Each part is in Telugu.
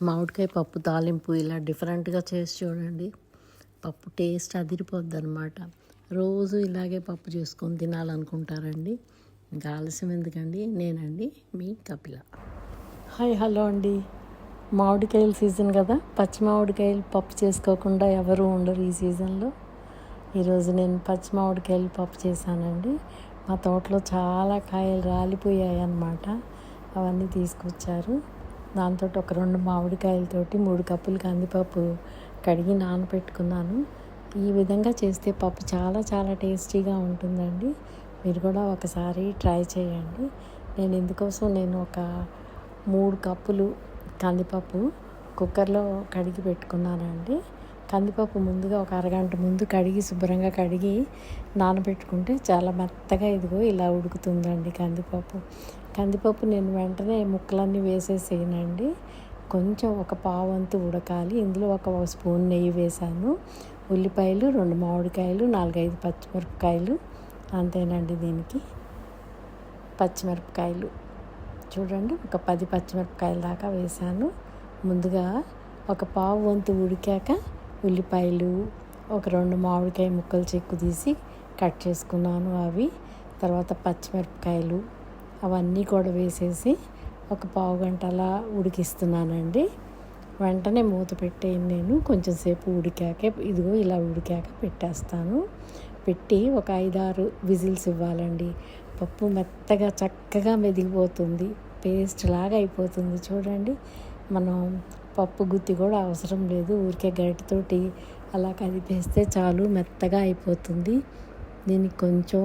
మామిడికాయ పప్పు తాలింపు ఇలా డిఫరెంట్గా చేసి చూడండి. పప్పు టేస్ట్ అదిరిపోద్ది అనమాట. రోజు ఇలాగే పప్పు చేసుకొని తినాలనుకుంటారండి. ఇంకా ఆలస్యం ఎందుకండి, నేనండి మీ కపిల. హలో అండి. మామిడికాయల సీజన్ కదా, పచ్చి మామిడికాయలు పప్పు చేసుకోకుండా ఎవరు ఉండరు ఈ సీజన్లో. ఈరోజు నేను పచ్చి మామిడికాయలు పప్పు చేశానండి. మా తోటలో చాలా కాయలు రాలిపోయాయి అన్నమాట. అవన్నీ తీసుకొచ్చారు. దాంతో ఒక 2 మామిడికాయలతోటి 3 కప్పులు కందిపప్పు కడిగి నానబెట్టుకున్నాను. ఈ విధంగా చేస్తే పప్పు చాలా చాలా టేస్టీగా ఉంటుందండి. మీరు కూడా ఒకసారి ట్రై చేయండి. నేను ఒక 3 కప్పులు కందిపప్పు కుక్కర్లో కడిగి పెట్టుకున్నానండి. కందిపప్పు ముందుగా ఒక అరగంట ముందు కడిగి శుభ్రంగా కడిగి నానబెట్టుకుంటే చాలా మెత్తగా ఇదిగో ఇలా ఉడుకుతుందండి కందిపప్పు నేను వెంటనే ముక్కలన్నీ వేసేసేయనండి. కొంచెం ఒక పావంతు ఉడకాలి. ఇందులో ఒక స్పూన్ నెయ్యి వేసాను. ఉల్లిపాయలు, 2 మామిడికాయలు, 4-5 పచ్చిమిరపకాయలు, అంతేనండి. దీనికి పచ్చిమిరపకాయలు చూడండి, ఒక 10 పచ్చిమిరపకాయల దాకా వేసాను. ముందుగా ఒక పావు వంతు ఉడికాక ఉల్లిపాయలు, ఒక 2 మామిడికాయ ముక్కలు చెక్కు తీసి కట్ చేసుకున్నాను. అవి తర్వాత పచ్చిమిరపకాయలు అవన్నీ కూడా వేసేసి ఒక పావు గంట అలా ఉడికిస్తున్నానండి. వెంటనే మూత పెట్టేయండి. నేను కొంచెం సేపు ఇదిగో ఇలా ఉడికాక పెట్టేస్తాను. పెట్టి ఒక 5-6 విజిల్స్ ఇవ్వాలండి. పప్పు మెత్తగా చక్కగా మెదిగిపోతుంది, పేస్ట్ లాగా అయిపోతుంది. చూడండి, మనం పప్పు గుత్తి కూడా అవసరం లేదు. ఊరికే గరిటెతోటి అలా కదిపేస్తే చాలు, మెత్తగా అయిపోతుంది. దీనికి కొంచెం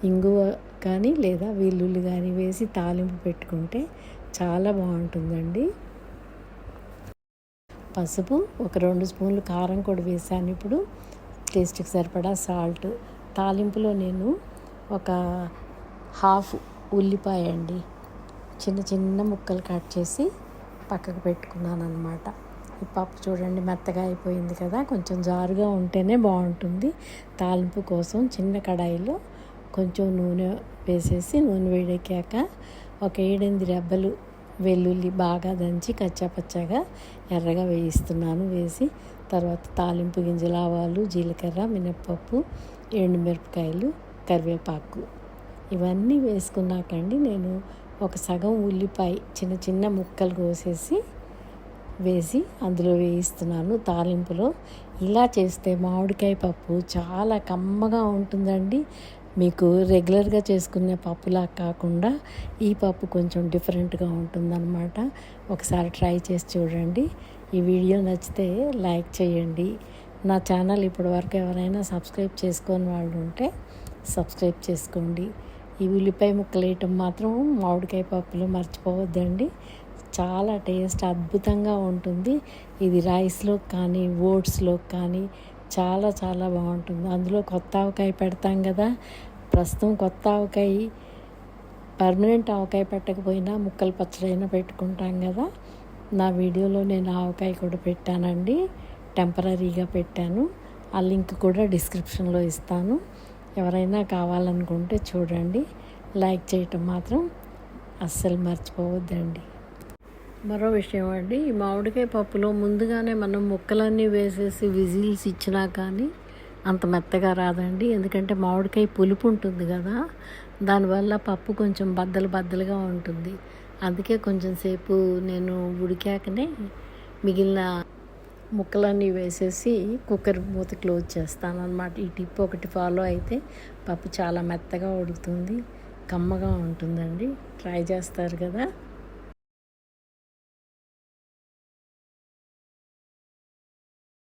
ఇంగువ కానీ లేదా వెల్లుల్లి కానీ వేసి తాలింపు పెట్టుకుంటే చాలా బాగుంటుందండి. పసుపు, ఒక 2 స్పూన్లు కారం కూడా వేసాను. ఇప్పుడు టేస్ట్కి సరిపడా సాల్ట్. తాలింపులో నేను ఒక హాఫ్ ఉల్లిపాయ అండి చిన్న చిన్న ముక్కలు కట్ చేసి పక్కకు పెట్టుకున్నాను అన్నమాట. ఈ పప్పు చూడండి మెత్తగా అయిపోయింది కదా. కొంచెం జారుగా ఉంటేనే బాగుంటుంది. తాలింపు కోసం చిన్న కడాయిలో కొంచెం నూనె వేసేసి, నూనె వేడెక్కాక ఒక 7-8 రెబ్బలు వెల్లుల్లి బాగా దంచి కచ్చాపచ్చాగా ఎర్రగా వేయిస్తున్నాను. వేసి తర్వాత తాలింపు గింజలు, ఆవాలు, జీలకర్ర, మినప్పప్పు, ఎండుమిరపకాయలు, కరివేపాకు ఇవన్నీ వేసుకున్నాకండి నేను ఒక సగం ఉల్లిపాయ చిన్న చిన్న ముక్కలు కోసేసి వేసి అందులో వేయిస్తున్నాను తాలింపులో. ఇలా చేస్తే మామిడికాయ పప్పు చాలా కమ్మగా ఉంటుందండి. మీకు రెగ్యులర్గా చేసుకునే పప్పులా కాకుండా ఈ పప్పు కొంచెం డిఫరెంట్గా ఉంటుందన్నమాట. ఒకసారి ట్రై చేసి చూడండి. ఈ వీడియో నచ్చితే లైక్ చేయండి. నా ఛానల్ ఇప్పటివరకు ఎవరైనా సబ్స్క్రైబ్ చేసుకొని వాళ్ళు ఉంటే సబ్స్క్రైబ్ చేసుకోండి. ఈ ఉల్లిపాయ ముక్కలు వేయటం మాత్రం మామిడికాయ పప్పులో మర్చిపోవద్దండి. చాలా టేస్ట్ అద్భుతంగా ఉంటుంది. ఇది రైస్లో కానీ ఓట్స్లో కానీ చాలా చాలా బాగుంటుంది. అందులో కొత్త ఆవకాయ పెడతాం కదా. ప్రస్తుతం కొత్త ఆవకాయ, పర్మనెంట్ ఆవకాయ పెట్టకపోయినా ముక్కలు పచ్చడైనా పెట్టుకుంటాం కదా. నా వీడియోలో నేను ఆవకాయ కూడా పెట్టానండి, టెంపరీగా పెట్టాను. ఆ లింక్ కూడా డిస్క్రిప్షన్లో ఇస్తాను. ఎవరైనా కావాలనుకుంటే చూడండి. లైక్ చేయటం మాత్రం అస్సలు మర్చిపోవద్దండి. మరో విషయం అండి, ఈ మామిడికాయ పప్పులో ముందుగానే మనం ముక్కలన్నీ వేసేసి విజిల్స్ ఇచ్చినా కానీ అంత మెత్తగా రాదండి. ఎందుకంటే మామిడికాయ పులుపు ఉంటుంది కదా, దానివల్ల పప్పు కొంచెం బద్దలుగా ఉంటుంది. అందుకే కొంచెం సేపు నేను ఉడికాకనే మిగిలిన ముక్కలన్నీ వేసేసి కుక్కర్ మూత క్లోజ్ చేస్తాను అన్నమాట. ఈ టిప్ ఒకటి ఫాలో అయితే పప్పు చాలా మెత్తగా ఉడుకుతుంది, కమ్మగా ఉంటుందండి. ట్రై చేస్తారు కదా.